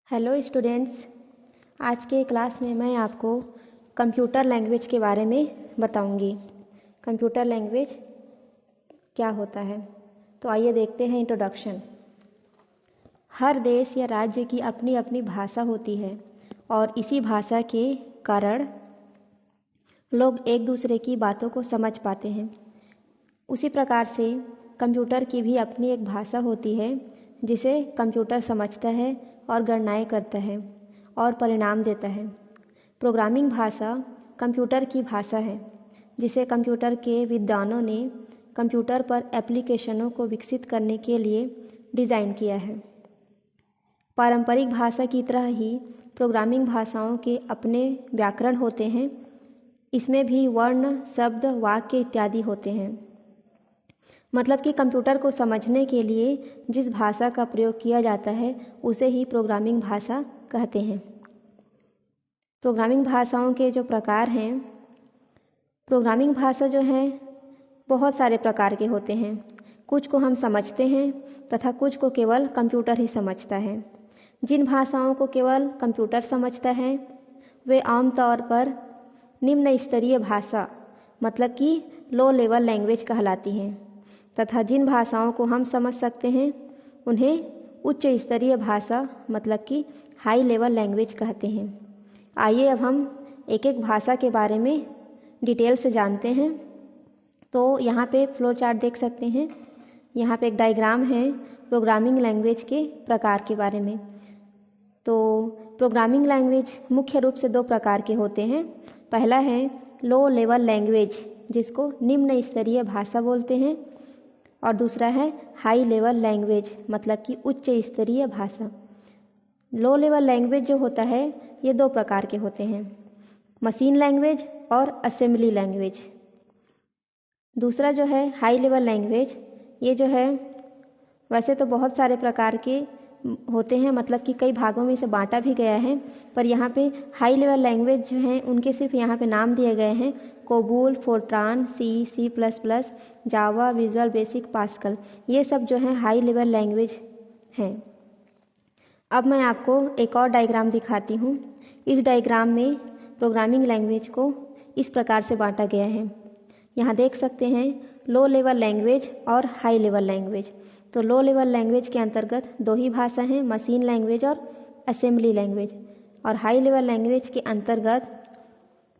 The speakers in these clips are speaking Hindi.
Hello students. आज के क्लास में मैं आपको कंप्यूटर लैंग्वेज के बारे में बताऊंगी। कंप्यूटर लैंग्वेज क्या होता है, तो आइए देखते हैं इंट्रोडक्शन। हर देश या राज्य की अपनी अपनी भाषा होती है और इसी भाषा के कारण लोग एक दूसरे की बातों को समझ पाते हैं। उसी प्रकार से कंप्यूटर की भी अपनी एक भाषा होती है जिसे कंप्यूटर समझता है और गणनाएं करता है और परिणाम देता है। प्रोग्रामिंग भाषा कंप्यूटर की भाषा है जिसे कंप्यूटर के विद्वानों ने कंप्यूटर पर एप्लीकेशनों को विकसित करने के लिए डिज़ाइन किया है। पारंपरिक भाषा की तरह ही प्रोग्रामिंग भाषाओं के अपने व्याकरण होते हैं। इसमें भी वर्ण, शब्द, वाक्य इत्यादि होते हैं। मतलब कि कंप्यूटर को समझने के लिए जिस भाषा का प्रयोग किया जाता है उसे ही प्रोग्रामिंग भाषा कहते हैं। प्रोग्रामिंग भाषाओं के जो प्रकार हैं, प्रोग्रामिंग भाषा जो है बहुत सारे प्रकार के होते हैं। कुछ को हम समझते हैं तथा कुछ को केवल कंप्यूटर ही समझता है। जिन भाषाओं को केवल कंप्यूटर समझता है वे आमतौर पर निम्न स्तरीय भाषा मतलब कि लो लेवल लैंग्वेज कहलाती हैं, तथा जिन भाषाओं को हम समझ सकते हैं उन्हें उच्च स्तरीय भाषा मतलब कि हाई लेवल लैंग्वेज कहते हैं। आइए अब हम एक एक भाषा के बारे में डिटेल से जानते हैं। तो यहाँ पे फ्लो चार्ट देख सकते हैं। यहाँ पे एक डायग्राम है प्रोग्रामिंग लैंग्वेज के प्रकार के बारे में। तो प्रोग्रामिंग लैंग्वेज मुख्य रूप से दो प्रकार के होते हैं। पहला है लो लेवल लैंग्वेज जिसको निम्न स्तरीय भाषा बोलते हैं, और दूसरा है हाई लेवल लैंग्वेज मतलब कि उच्च स्तरीय भाषा। लो लेवल लैंग्वेज जो होता है ये दो प्रकार के होते हैं, मशीन लैंग्वेज और असेंबली लैंग्वेज। दूसरा जो है हाई लेवल लैंग्वेज, ये जो है वैसे तो बहुत सारे प्रकार के होते हैं, मतलब कि कई भागों में इसे बांटा भी गया है, पर यहाँ पे हाई लेवल लैंग्वेज जो हैं उनके सिर्फ यहाँ पे नाम दिए गए हैं। कोबूल, फोर्ट्रान, C++, जावा, विजुअल बेसिक, पास्कल, ये सब जो है हाई लेवल लैंग्वेज हैं। अब मैं आपको एक और डायग्राम दिखाती हूँ। इस डायग्राम में प्रोग्रामिंग लैंग्वेज को इस प्रकार से बांटा गया है। यहाँ देख सकते हैं लो लेवल लैंग्वेज और हाई लेवल लैंग्वेज। तो लो लेवल लैंग्वेज के अंतर्गत दो ही भाषा हैं, मशीन लैंग्वेज और असेंबली लैंग्वेज। और हाई लेवल लैंग्वेज के अंतर्गत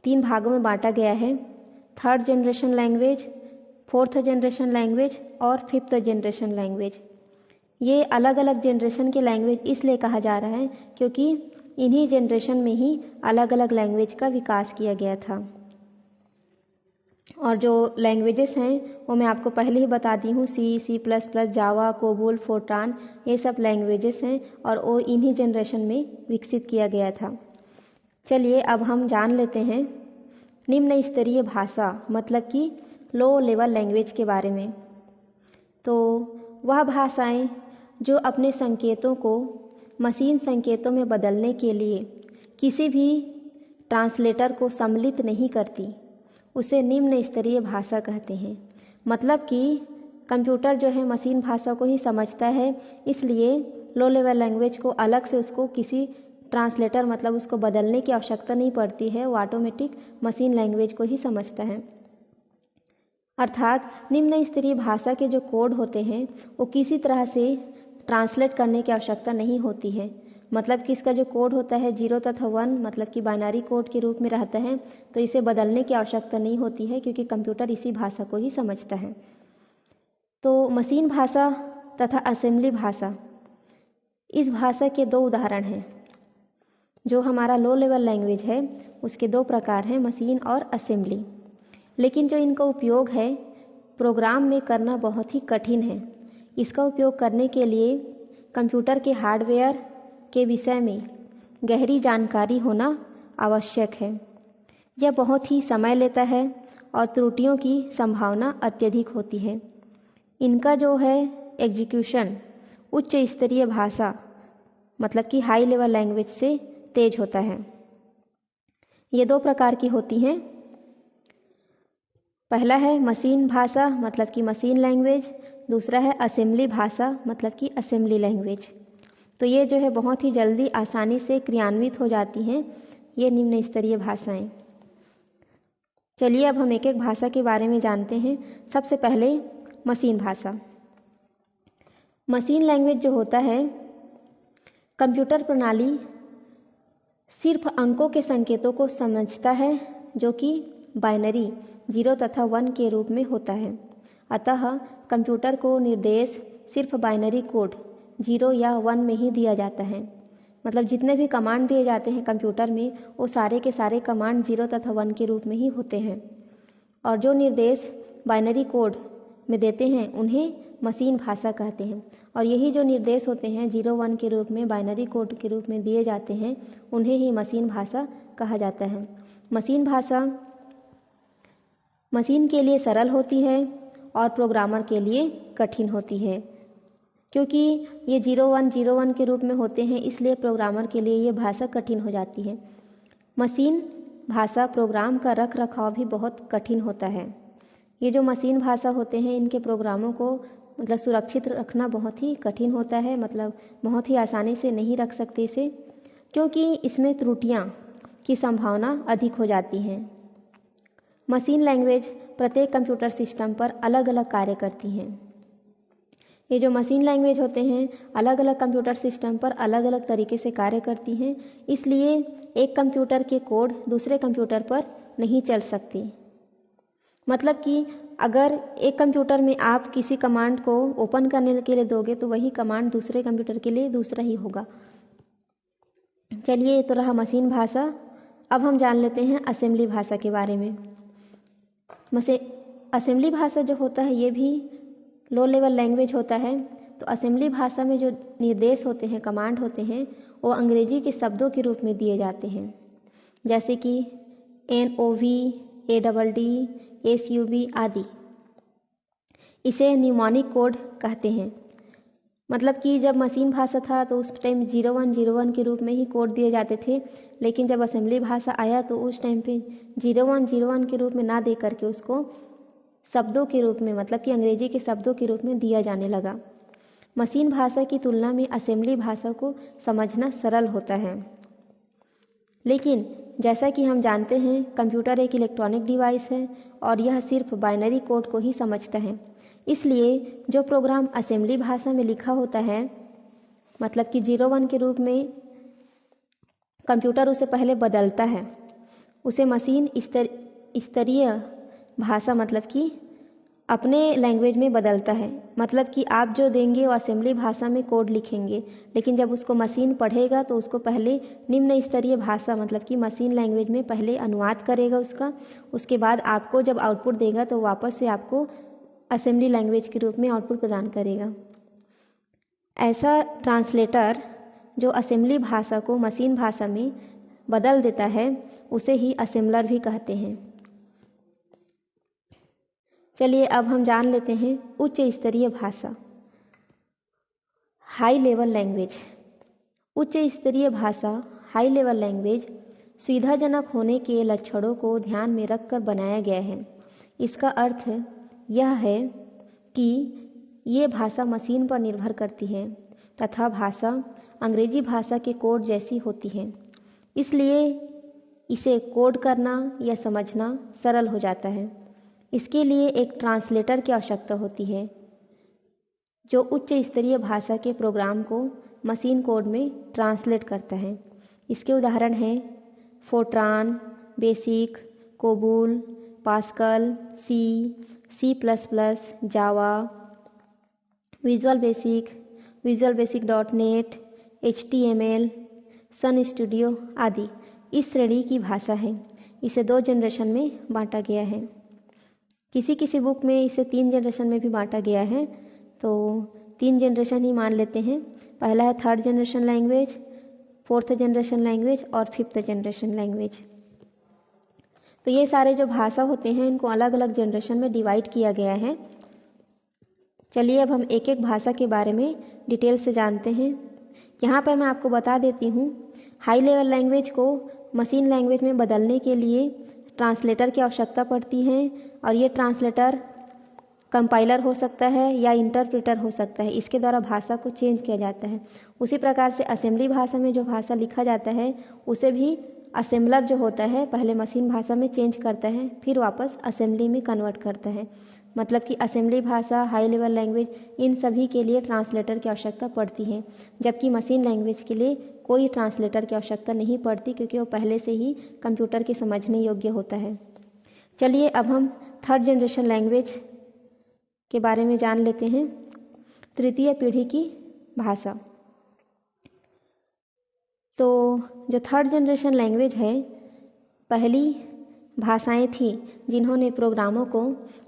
तीन भागों में बांटा गया है, third generation language, fourth generation language और फिफ्थ जनरेशन लैंग्वेज। ये अलग अलग जनरेशन के लैंग्वेज इसलिए कहा जा रहा है क्योंकि इन्हीं जनरेशन में ही अलग अलग लैंग्वेज का विकास किया गया था। और जो लैंग्वेजेस हैं वो मैं आपको पहले ही बता दी हूँ, C++, जावा, कोबूल, फोर्ट्रान, ये सब लैंग्वेजेस हैं और वो इन्हीं जनरेशन में विकसित किया गया था। चलिए अब हम जान लेते हैं निम्न स्तरीय भाषा मतलब कि लो लेवल लैंग्वेज के बारे में। तो वह भाषाएं जो अपने संकेतों को मशीन संकेतों में बदलने के लिए किसी भी ट्रांसलेटर को सम्मिलित नहीं करती, उसे निम्न स्तरीय भाषा कहते हैं। मतलब कि कंप्यूटर जो है मशीन भाषा को ही समझता है, इसलिए लो लेवल लैंग्वेज को अलग से उसको किसी ट्रांसलेटर मतलब उसको बदलने की आवश्यकता नहीं पड़ती है, वो ऑटोमेटिक मशीन लैंग्वेज को ही समझता है। अर्थात निम्न स्तरीय भाषा के जो कोड होते हैं वो किसी तरह से ट्रांसलेट करने की आवश्यकता नहीं होती है। मतलब कि इसका जो कोड होता है 0 तथा 1 मतलब कि बाइनरी कोड के रूप में रहता है, तो इसे बदलने की आवश्यकता नहीं होती है क्योंकि कंप्यूटर इसी भाषा को ही समझता है। तो मशीन भाषा तथा असेंबली भाषा, इस भाषा के दो उदाहरण हैं। जो हमारा लो लेवल लैंग्वेज है उसके दो प्रकार हैं, मशीन और असेंबली। लेकिन जो इनका उपयोग है प्रोग्राम में करना बहुत ही कठिन है। इसका उपयोग करने के लिए कंप्यूटर के हार्डवेयर के विषय में गहरी जानकारी होना आवश्यक है। यह बहुत ही समय लेता है और त्रुटियों की संभावना अत्यधिक होती है। इनका जो है एग्जीक्यूशन उच्च स्तरीय भाषा मतलब कि हाई लेवल लैंग्वेज से तेज होता है। ये दो प्रकार की होती हैं। पहला है मशीन भाषा मतलब कि मशीन लैंग्वेज, दूसरा है असेंबली भाषा मतलब कि असेंबली लैंग्वेज। तो ये जो है बहुत ही जल्दी आसानी से क्रियान्वित हो जाती हैं ये निम्न स्तरीय भाषाएं। चलिए अब हम एक एक भाषा के बारे में जानते हैं। सबसे पहले मशीन भाषा। मशीन लैंग्वेज जो होता है, कंप्यूटर प्रणाली सिर्फ अंकों के संकेतों को समझता है जो कि बाइनरी 0 तथा 1 के रूप में होता है। अतः कंप्यूटर को निर्देश सिर्फ बाइनरी कोड 0 या 1 में ही दिया जाता है। मतलब जितने भी कमांड दिए जाते हैं कंप्यूटर में वो सारे के सारे कमांड 0 तथा 1 के रूप में ही होते हैं। और जो निर्देश बाइनरी कोड में देते हैं उन्हें मशीन भाषा कहते हैं। और यही जो निर्देश होते हैं 0 1 के रूप में बाइनरी कोड के रूप में दिए जाते हैं उन्हें ही मशीन भाषा कहा जाता है। मशीन भाषा मशीन के लिए सरल होती है और प्रोग्रामर के लिए कठिन होती है। क्योंकि ये 0 1 के रूप में होते हैं इसलिए प्रोग्रामर के लिए ये भाषा कठिन हो जाती है। मशीन भाषा प्रोग्राम का रख रखाव भी बहुत कठिन होता है। ये जो मशीन भाषा होते हैं इनके प्रोग्रामों को मतलब सुरक्षित रखना बहुत ही कठिन होता है। मतलब बहुत ही आसानी से नहीं रख सकते इसे, क्योंकि इसमें त्रुटियां की संभावना अधिक हो जाती हैं। मशीन लैंग्वेज प्रत्येक कंप्यूटर सिस्टम पर अलग अलग कार्य करती हैं। ये जो मशीन लैंग्वेज होते हैं अलग अलग कंप्यूटर सिस्टम पर अलग अलग तरीके से कार्य करती हैं, इसलिए एक कंप्यूटर के कोड दूसरे कंप्यूटर पर नहीं चल सकती। मतलब कि अगर एक कंप्यूटर में आप किसी कमांड को ओपन करने के लिए दोगे तो वही कमांड दूसरे कंप्यूटर के लिए दूसरा ही होगा। चलिए ये तो रहा मशीन भाषा। अब हम जान लेते हैं असेंबली भाषा के बारे में। असेंबली भाषा जो होता है ये भी लो लेवल लैंग्वेज होता है। तो असेंबली भाषा में जो निर्देश होते हैं, कमांड होते हैं, वो अंग्रेजी के शब्दों के रूप में दिए जाते हैं, जैसे कि NOV, ADD, SUB आदि। इसे न्यूमोनिक कोड कहते हैं। मतलब कि जब मशीन भाषा था तो उस टाइम 01 के रूप में ही कोड दिए जाते थे, लेकिन जब असेंबली भाषा आया तो उस टाइम पे 01 के रूप में ना दे करके उसको शब्दों के रूप में, मतलब कि अंग्रेजी के शब्दों के रूप में दिया जाने लगा। मशीन भाषा की तुलना में असेंबली भाषा को समझना सरल होता है। लेकिन जैसा कि हम जानते हैं कंप्यूटर एक इलेक्ट्रॉनिक डिवाइस है और यह सिर्फ बाइनरी कोड को ही समझता है। इसलिए जो प्रोग्राम असेंबली भाषा में लिखा होता है, मतलब कि 01 के रूप में कंप्यूटर उसे पहले बदलता है, उसे मशीन स्तरीय भाषा मतलब कि अपने लैंग्वेज में बदलता है। मतलब कि आप जो देंगे वो असेंबली भाषा में कोड लिखेंगे, लेकिन जब उसको मशीन पढ़ेगा तो उसको पहले निम्न स्तरीय भाषा मतलब कि मशीन लैंग्वेज में पहले अनुवाद करेगा उसका। उसके बाद आपको जब आउटपुट देगा तो वापस से आपको असेंबली लैंग्वेज के रूप में आउटपुट प्रदान करेगा। ऐसा ट्रांसलेटर जो असेंबली भाषा को मशीन भाषा में बदल देता है उसे ही असेंबलर भी कहते हैं। चलिए अब हम जान लेते हैं उच्च स्तरीय भाषा, हाई लेवल लैंग्वेज। उच्च स्तरीय भाषा, हाई लेवल लैंग्वेज सुविधाजनक होने के लक्षणों को ध्यान में रखकर बनाया गया है। इसका अर्थ यह है कि ये भाषा मशीन पर निर्भर करती है तथा भाषा अंग्रेजी भाषा के कोड जैसी होती है, इसलिए इसे कोड करना या समझना सरल हो जाता है। इसके लिए एक ट्रांसलेटर की आवश्यकता होती है जो उच्च स्तरीय भाषा के प्रोग्राम को मशीन कोड में ट्रांसलेट करता है। इसके उदाहरण हैं फोर्ट्रान, बेसिक, कोबूल, पास्कल, C++, जावा, विजुअल बेसिक .NET, HTML, सन स्टूडियो आदि इस श्रेणी की भाषा है। इसे 2 जनरेशन में बांटा गया है। किसी बुक में इसे 3 जनरेशन में भी बांटा गया है, तो 3 जनरेशन ही मान लेते हैं। पहला है 3rd generation language, 4th generation language और 5th जनरेशन लैंग्वेज। तो ये सारे जो भाषा होते हैं इनको अलग अलग जनरेशन में डिवाइड किया गया है। चलिए अब हम एक एक भाषा के बारे में डिटेल से जानते हैं। यहाँ पर मैं आपको बता देती हूँ, हाई लेवल लैंग्वेज को मशीन लैंग्वेज में बदलने के लिए ट्रांसलेटर की आवश्यकता पड़ती है और ये ट्रांसलेटर कंपाइलर हो सकता है या इंटरप्रेटर हो सकता है, इसके द्वारा भाषा को चेंज किया जाता है। उसी प्रकार से असेंबली भाषा में जो भाषा लिखा जाता है उसे भी असेंबलर जो होता है पहले मशीन भाषा में चेंज करता है, फिर वापस असेंबली में कन्वर्ट करता है। मतलब कि असेंबली भाषा, हाई लेवल लैंग्वेज, इन सभी के लिए ट्रांसलेटर की आवश्यकता पड़ती है, जबकि मशीन लैंग्वेज के लिए कोई ट्रांसलेटर की आवश्यकता नहीं पड़ती, क्योंकि वो पहले से ही कंप्यूटर के समझने योग्य होता है। चलिए अब हम थर्ड जनरेशन लैंग्वेज के बारे में जान लेते हैं। तृतीय पीढ़ी की भाषा। तो जो थर्ड जनरेशन लैंग्वेज है, पहली भाषाएं थी जिन्होंने प्रोग्रामों को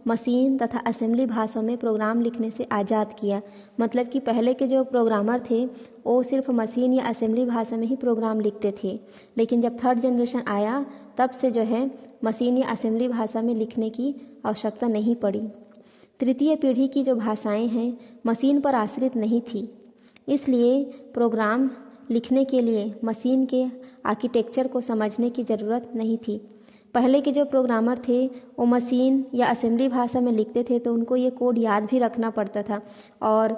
मशीन तथा असेंबली भाषाओं में प्रोग्राम लिखने से आज़ाद किया। मतलब कि पहले के जो प्रोग्रामर थे वो सिर्फ मशीन या असेंबली भाषा में ही प्रोग्राम लिखते थे, लेकिन जब थर्ड जनरेशन आया तब से जो है मशीन या असेंबली भाषा में लिखने की आवश्यकता नहीं पड़ी। तृतीय पीढ़ी की जो भाषाएं हैं मशीन पर आश्रित नहीं थी, इसलिए प्रोग्राम लिखने के लिए मशीन के आर्किटेक्चर को समझने की ज़रूरत नहीं थी। पहले के जो प्रोग्रामर थे वो मशीन या असेंबली भाषा में लिखते थे तो उनको ये कोड याद भी रखना पड़ता था, और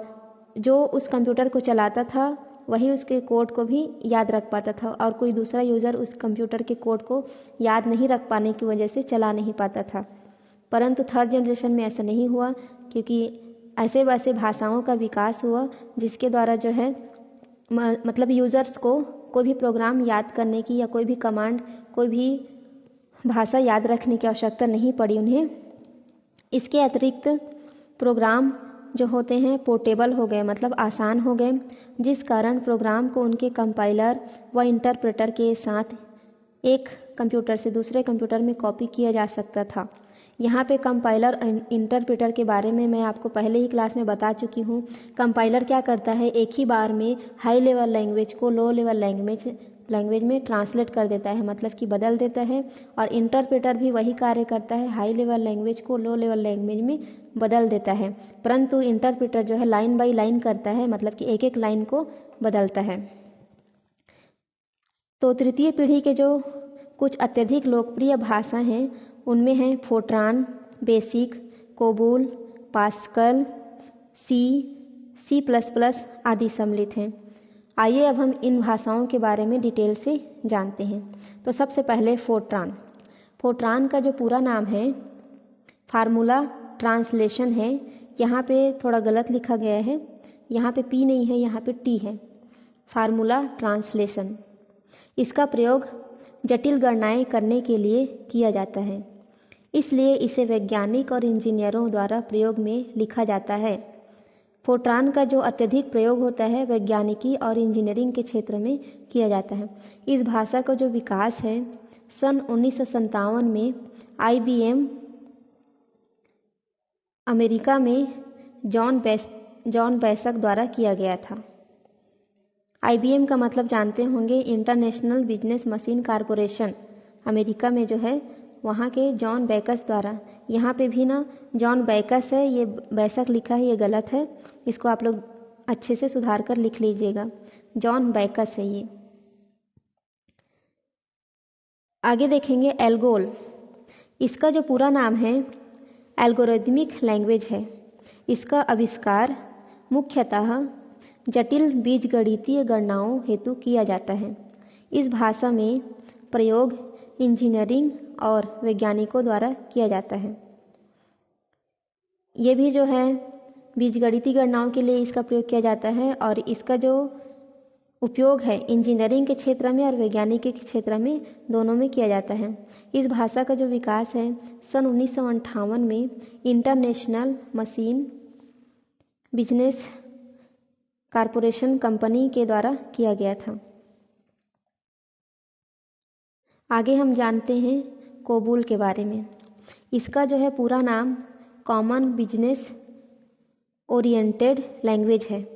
जो उस कंप्यूटर को चलाता था वही उसके कोड को भी याद रख पाता था, और कोई दूसरा यूज़र उस कंप्यूटर के कोड को याद नहीं रख पाने की वजह से चला नहीं पाता था। परंतु थर्ड जनरेशन में ऐसा नहीं हुआ, क्योंकि ऐसे वैसे भाषाओं का विकास हुआ जिसके द्वारा जो है मतलब यूज़र्स को कोई भी प्रोग्राम याद करने की या कोई भी कमांड, कोई भी भाषा याद रखने की आवश्यकता नहीं पड़ी उन्हें। इसके अतिरिक्त प्रोग्राम जो होते हैं पोर्टेबल हो गए, मतलब आसान हो गए, जिस कारण प्रोग्राम को उनके कंपाइलर व इंटरप्रेटर के साथ एक कंप्यूटर से दूसरे कंप्यूटर में कॉपी किया जा सकता था। यहाँ पे कंपाइलर इंटरप्रेटर के बारे में मैं आपको पहले ही क्लास में बता चुकी हूँ। कंपाइलर क्या करता है, एक ही बार में हाई लेवल लैंग्वेज को लो लेवल लैंग्वेज में ट्रांसलेट कर देता है, मतलब कि बदल देता है। और इंटरप्रेटर भी वही कार्य करता है, हाई लेवल लैंग्वेज को लो लेवल लैंग्वेज में बदल देता है, परंतु इंटरप्रेटर जो है लाइन बाय लाइन करता है, मतलब कि एक एक लाइन को बदलता है। तो तृतीय पीढ़ी के जो कुछ अत्यधिक लोकप्रिय भाषा हैं उनमें हैं फोर्ट्रान, बेसिक, कोबूल, पास्कल, C++ आदि सम्मिलित हैं। आइए अब हम इन भाषाओं के बारे में डिटेल से जानते हैं। तो सबसे पहले फोर्ट्रान। फोर्ट्रान का जो पूरा नाम है, फार्मूला ट्रांसलेशन है, यहाँ पे थोड़ा गलत लिखा गया है, यहाँ पे P नहीं है, यहाँ पे T है, फार्मूला ट्रांसलेशन। इसका प्रयोग जटिल गणनाएं करने के लिए किया जाता है, इसलिए इसे वैज्ञानिक और इंजीनियरों द्वारा प्रयोग में लिखा जाता है। फोर्ट्रान का जो अत्यधिक प्रयोग होता है वैज्ञानिकी और इंजीनियरिंग के क्षेत्र में किया जाता है। इस भाषा का जो विकास है सन 1957 में IBM अमेरिका में जॉन बैसक द्वारा किया गया था। IBM का मतलब जानते होंगे, international business machine corporation. America में जो है वहाँ के जॉन बैकस द्वारा, यहाँ पे भी ना जॉन बैकस है, ये बैसक लिखा है, ये गलत है, इसको आप लोग अच्छे से सुधार कर लिख लीजिएगा, जॉन बैकस है ये। आगे देखेंगे एल्गोल। इसका जो पूरा नाम है एल्गोरिथमिक लैंग्वेज है। इसका आविष्कार मुख्यतः जटिल बीजगणितीय गणनाओं हेतु किया जाता है। इस भाषा में प्रयोग इंजीनियरिंग और वैज्ञानिकों द्वारा किया जाता है। ये भी जो है बीजगणितीय गणनाओं के लिए इसका प्रयोग किया जाता है, और इसका जो उपयोग है इंजीनियरिंग के क्षेत्र में और वैज्ञानिक के क्षेत्र में, दोनों में किया जाता है। इस भाषा का जो विकास है सन 1958 में international machine business corporation company के द्वारा किया गया था। आगे हम जानते हैं कोबूल के बारे में। इसका जो है पूरा नाम कॉमन बिजनेस ओरिएंटेड लैंग्वेज है।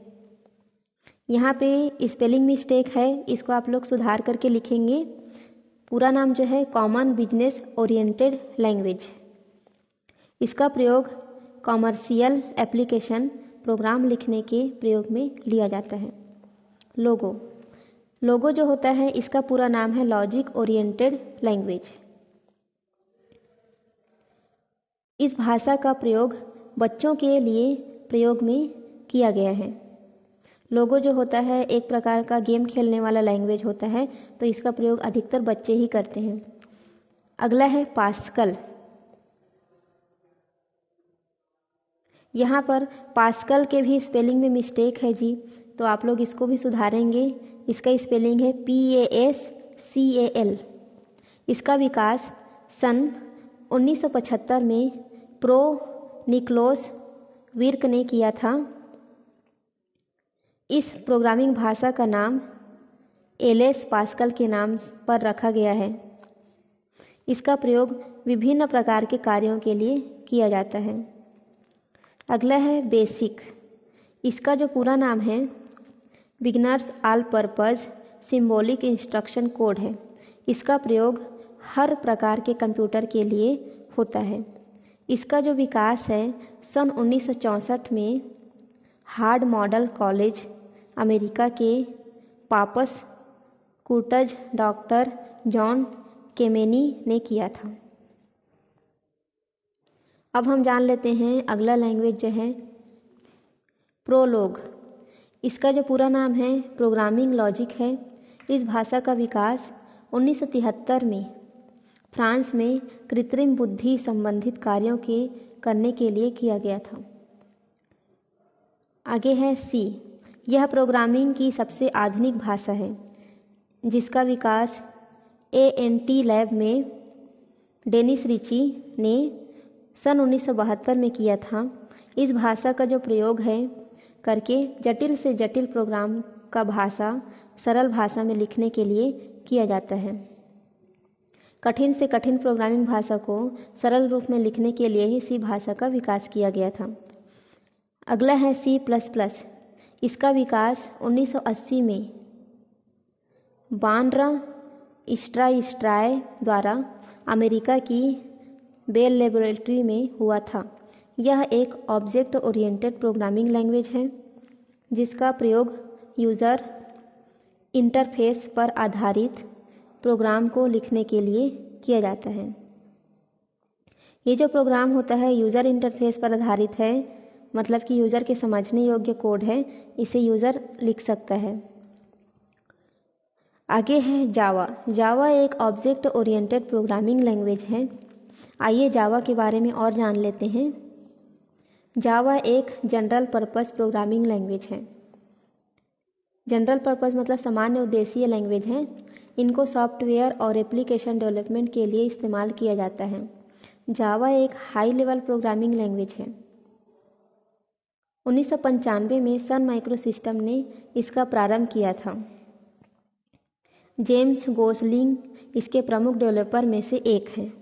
यहाँ पे स्पेलिंग मिस्टेक है, इसको आप लोग सुधार करके लिखेंगे। पूरा नाम जो है कॉमन बिजनेस ओरिएंटेड लैंग्वेज। इसका प्रयोग कॉमर्शियल एप्लीकेशन प्रोग्राम लिखने के प्रयोग में लिया जाता है। लोगो जो होता है इसका पूरा नाम है लॉजिक ओरिएंटेड लैंग्वेज। इस भाषा का प्रयोग बच्चों के लिए प्रयोग में किया गया है। लोगो जो होता है एक प्रकार का गेम खेलने वाला लैंग्वेज होता है, तो इसका प्रयोग अधिकतर बच्चे ही करते हैं। अगला है पास्कल। यहाँ पर पास्कल के भी स्पेलिंग में मिस्टेक है जी, तो आप लोग इसको भी सुधारेंगे। इसका स्पेलिंग है PASCAL। इसका विकास सन 1975 में प्रो निक्लोस विर्क ने किया था। इस प्रोग्रामिंग भाषा का नाम एलेस पास्कल के नाम पर रखा गया है। इसका प्रयोग विभिन्न प्रकार के कार्यों के लिए किया जाता है। अगला है बेसिक। इसका जो पूरा नाम है beginners all purpose symbolic instruction code है। इसका प्रयोग हर प्रकार के कंप्यूटर के लिए होता है। इसका जो विकास है सन 1964 में हार्ड मॉडल कॉलेज अमेरिका के पापस कूटज डॉक्टर जॉन केमेनी ने किया था। अब हम जान लेते हैं अगला लैंग्वेज जो है प्रोलोग। इसका जो पूरा नाम है प्रोग्रामिंग लॉजिक है। इस भाषा का विकास 1973 में फ्रांस में कृत्रिम बुद्धि संबंधित कार्यों के करने के लिए किया गया था। आगे है सी। यह प्रोग्रामिंग की सबसे आधुनिक भाषा है, जिसका विकास ANT लैब में डेनिस रिची ने सन 1972 में किया था। इस भाषा का जो प्रयोग है करके जटिल से जटिल प्रोग्राम का भाषा सरल भाषा में लिखने के लिए किया जाता है। कठिन से कठिन प्रोग्रामिंग भाषा को सरल रूप में लिखने के लिए ही सी भाषा का विकास किया गया था। अगला है C++। इसका विकास 1980 में बार्न्रा स्ट्राय द्वारा अमेरिका की बेल लेबोरेटरी में हुआ था। यह एक ऑब्जेक्ट ओरिएंटेड प्रोग्रामिंग लैंग्वेज है, जिसका प्रयोग यूज़र इंटरफेस पर आधारित प्रोग्राम को लिखने के लिए किया जाता है। ये जो प्रोग्राम होता है यूज़र इंटरफेस पर आधारित है, मतलब कि यूज़र के समझने योग्य कोड है, इसे यूज़र लिख सकता है। आगे है जावा। जावा एक ऑब्जेक्ट ओरिएंटेड प्रोग्रामिंग लैंग्वेज है। आइए जावा के बारे में और जान लेते हैं। जावा एक जनरल पर्पस प्रोग्रामिंग लैंग्वेज है। जनरल पर्पस मतलब सामान्य उद्देशीय लैंग्वेज है। इनको सॉफ्टवेयर और एप्लीकेशन डेवलपमेंट के लिए इस्तेमाल किया जाता है। जावा एक हाई लेवल प्रोग्रामिंग लैंग्वेज है। 1995 में सन माइक्रोसिस्टम ने इसका प्रारंभ किया था। जेम्स गोसलिंग इसके प्रमुख डेवलपर में से एक हैं।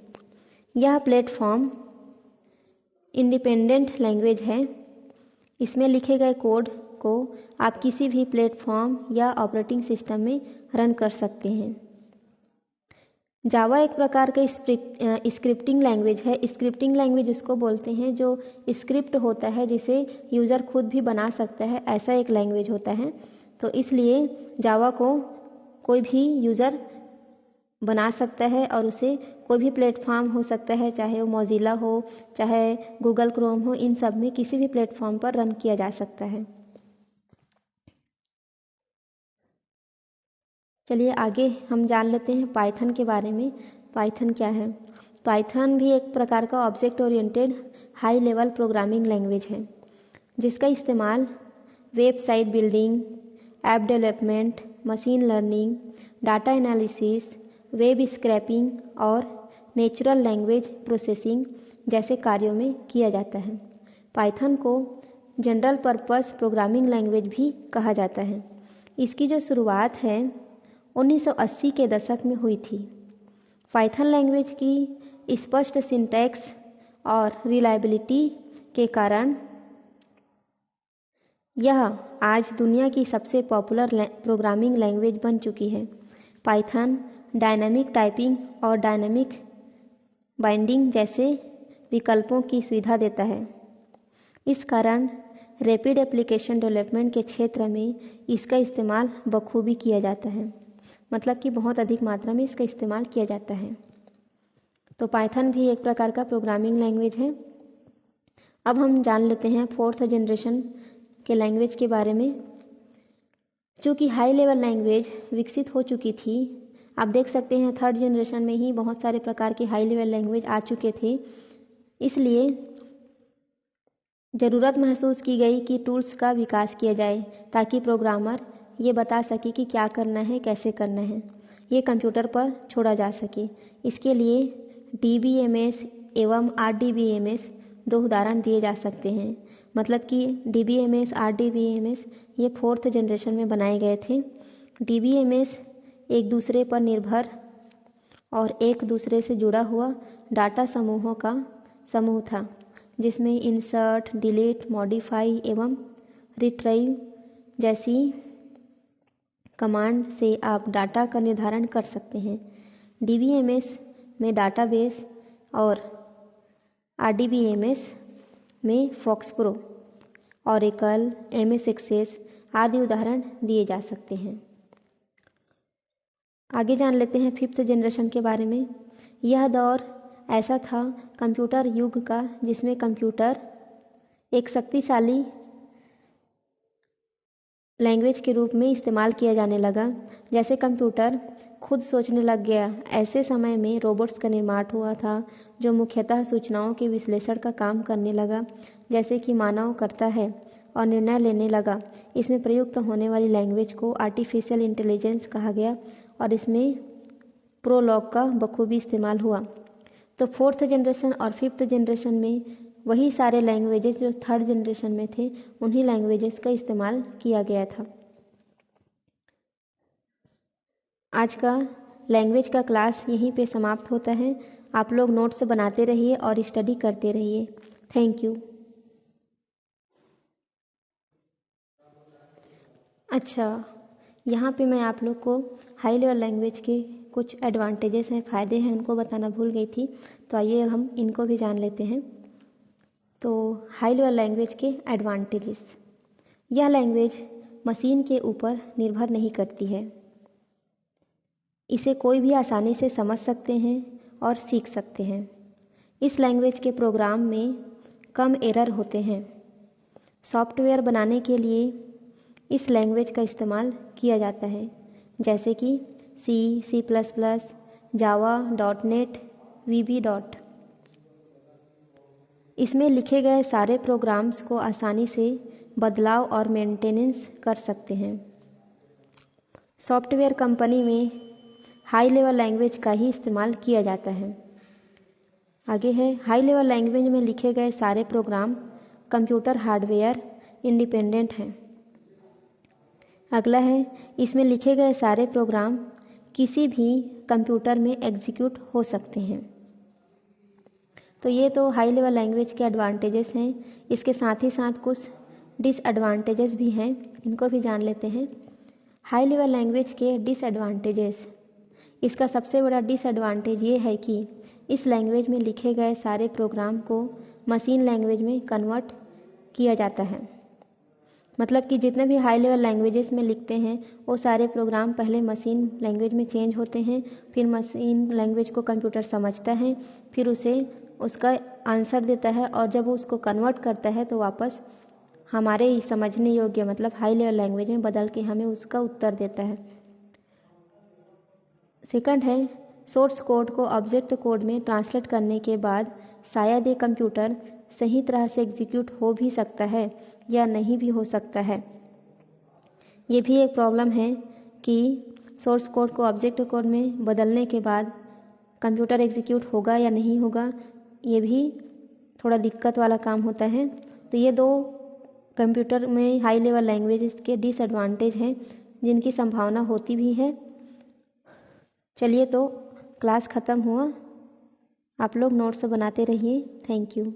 यह प्लेटफॉर्म इंडिपेंडेंट लैंग्वेज है। इसमें लिखे गए कोड को आप किसी भी प्लेटफॉर्म या ऑपरेटिंग सिस्टम में रन कर सकते हैं। जावा एक प्रकार का स्क्रिप्टिंग लैंग्वेज है। स्क्रिप्टिंग लैंग्वेज उसको बोलते हैं जो स्क्रिप्ट होता है जिसे यूज़र खुद भी बना सकता है, ऐसा एक लैंग्वेज होता है। तो इसलिए जावा को कोई भी यूज़र बना सकता है और उसे कोई भी प्लेटफॉर्म हो सकता है, चाहे वो मोजिला हो, चाहे गूगल क्रोम हो, इन सब में किसी भी प्लेटफॉर्म पर रन किया जा सकता है। चलिए आगे हम जान लेते हैं पाइथन के बारे में। पाइथन क्या है? पाइथन भी एक प्रकार का object oriented high level programming language है, जिसका इस्तेमाल website building, app development, machine learning, data analysis, web scrapping और नेचुरल लैंग्वेज प्रोसेसिंग जैसे कार्यों में किया जाता है। पाइथन को जनरल पर्पस प्रोग्रामिंग लैंग्वेज भी कहा जाता है। इसकी जो शुरुआत है 1980 के दशक में हुई थी। पाइथन लैंग्वेज की स्पष्ट सिंटैक्स और रिलायबिलिटी के कारण यह आज दुनिया की सबसे पॉपुलर प्रोग्रामिंग लैंग्वेज बन चुकी है। पाइथन डायनामिक टाइपिंग और डायनामिक बाइंडिंग जैसे विकल्पों की सुविधा देता है। इस कारण रैपिड एप्लीकेशन डेवलपमेंट के क्षेत्र में इसका इस्तेमाल बखूबी किया जाता है, मतलब कि बहुत अधिक मात्रा में इसका इस्तेमाल किया जाता है। तो पाइथन भी एक प्रकार का प्रोग्रामिंग लैंग्वेज है। अब हम जान लेते हैं फोर्थ जनरेशन के लैंग्वेज के बारे में। चूँकि हाई लेवल लैंग्वेज विकसित हो चुकी थी, आप देख सकते हैं थर्ड जनरेशन में ही बहुत सारे प्रकार के हाई लेवल लैंग्वेज आ चुके थे, इसलिए ज़रूरत महसूस की गई कि टूल्स का विकास किया जाए ताकि प्रोग्रामर ये बता सके कि क्या करना है, कैसे करना है, ये कंप्यूटर पर छोड़ा जा सके। इसके लिए DBMS एवं RDBMS दो उदाहरण दिए जा सकते हैं। मतलब कि DBMS RDBMS ये फोर्थ जनरेशन में बनाए गए थे। DBMS एक दूसरे पर निर्भर और एक दूसरे से जुड़ा हुआ डाटा समूहों का समूह था, जिसमें इंसर्ट, डिलीट, मॉडिफाई एवं रिट्रीव जैसी कमांड से आप डाटा का निर्धारण कर सकते हैं। DBMS में डाटाबेस और RDBMS में फॉक्सप्रो, ऑरेकल, MS एक्सेस आदि उदाहरण दिए जा सकते हैं। आगे जान लेते हैं फिफ्थ जनरेशन के बारे में। यह दौर ऐसा था कंप्यूटर युग का जिसमें कंप्यूटर एक शक्तिशाली लैंग्वेज के रूप में इस्तेमाल किया जाने लगा। जैसे कंप्यूटर खुद सोचने लग गया, ऐसे समय में रोबोट्स का निर्माण हुआ था जो मुख्यतः सूचनाओं के विश्लेषण का काम करने लगा, जैसे कि मानव करता है, और निर्णय लेने लगा। इसमें प्रयुक्त होने वाली लैंग्वेज को आर्टिफिशियल इंटेलिजेंस कहा गया और इसमें प्रोलॉग का बखूबी इस्तेमाल हुआ। तो फोर्थ जनरेशन और फिफ्थ जनरेशन में वही सारे लैंग्वेजेस जो थर्ड जनरेशन में थे, उन्हीं लैंग्वेजेस का इस्तेमाल किया गया था। आज का लैंग्वेज का क्लास यहीं पे समाप्त होता है। आप लोग नोट्स बनाते रहिए और स्टडी करते रहिए। Thank you. अच्छा, यहाँ पे मैं आप लोग को हाई लेवल लैंग्वेज के कुछ एडवांटेजेस हैं, फ़ायदे हैं, उनको बताना भूल गई थी, तो आइए हम इनको भी जान लेते हैं। तो हाई लेवल लैंग्वेज के एडवांटेजेस। यह लैंग्वेज मशीन के ऊपर निर्भर नहीं करती है। इसे कोई भी आसानी से समझ सकते हैं और सीख सकते हैं। इस लैंग्वेज के प्रोग्राम में कम एरर होते हैं। सॉफ्टवेयर बनाने के लिए इस लैंग्वेज का इस्तेमाल किया जाता है, जैसे कि C++, जावा, .NET, VB. इसमें लिखे गए सारे प्रोग्राम्स को आसानी से बदलाव और मेंटेनेंस कर सकते हैं। सॉफ्टवेयर कंपनी में हाई लेवल लैंग्वेज का ही इस्तेमाल किया जाता है। आगे है, हाई लेवल लैंग्वेज में लिखे गए सारे प्रोग्राम कंप्यूटर हार्डवेयर इंडिपेंडेंट हैं। अगला है, इसमें लिखे गए सारे प्रोग्राम किसी भी कंप्यूटर में एग्जीक्यूट हो सकते हैं। तो ये तो हाई लेवल लैंग्वेज के एडवांटेजेस हैं। इसके साथ ही साथ कुछ डिसएडवांटेजेस भी हैं, इनको भी जान लेते हैं। हाई लेवल लैंग्वेज के डिसएडवांटेजेस। इसका सबसे बड़ा डिसएडवांटेज ये है कि इस लैंग्वेज में लिखे गए सारे प्रोग्राम को मशीन लैंग्वेज में कन्वर्ट किया जाता है। मतलब कि जितने भी हाई लेवल लैंग्वेजेस में लिखते हैं वो सारे प्रोग्राम पहले मशीन लैंग्वेज में चेंज होते हैं, फिर मशीन लैंग्वेज को कंप्यूटर समझता है, फिर उसे उसका आंसर देता है, और जब वो उसको कन्वर्ट करता है तो वापस हमारे समझने योग्य मतलब हाई लेवल लैंग्वेज में बदल के हमें उसका उत्तर देता है। सेकंड है, सोर्स कोड को ऑब्जेक्ट कोड में ट्रांसलेट करने के बाद शायद ये कंप्यूटर सही तरह से एग्जीक्यूट हो भी सकता है या नहीं भी हो सकता है। ये भी एक प्रॉब्लम है कि सोर्स कोड को ऑब्जेक्ट कोड में बदलने के बाद कंप्यूटर एग्जीक्यूट होगा या नहीं होगा, ये भी थोड़ा दिक्कत वाला काम होता है। तो ये दो कंप्यूटर में हाई लेवल लैंग्वेजेस के डिसएडवांटेज हैं जिनकी संभावना होती भी है। चलिए, तो क्लास ख़त्म हुआ। आप लोग नोट्स बनाते रहिए। Thank you.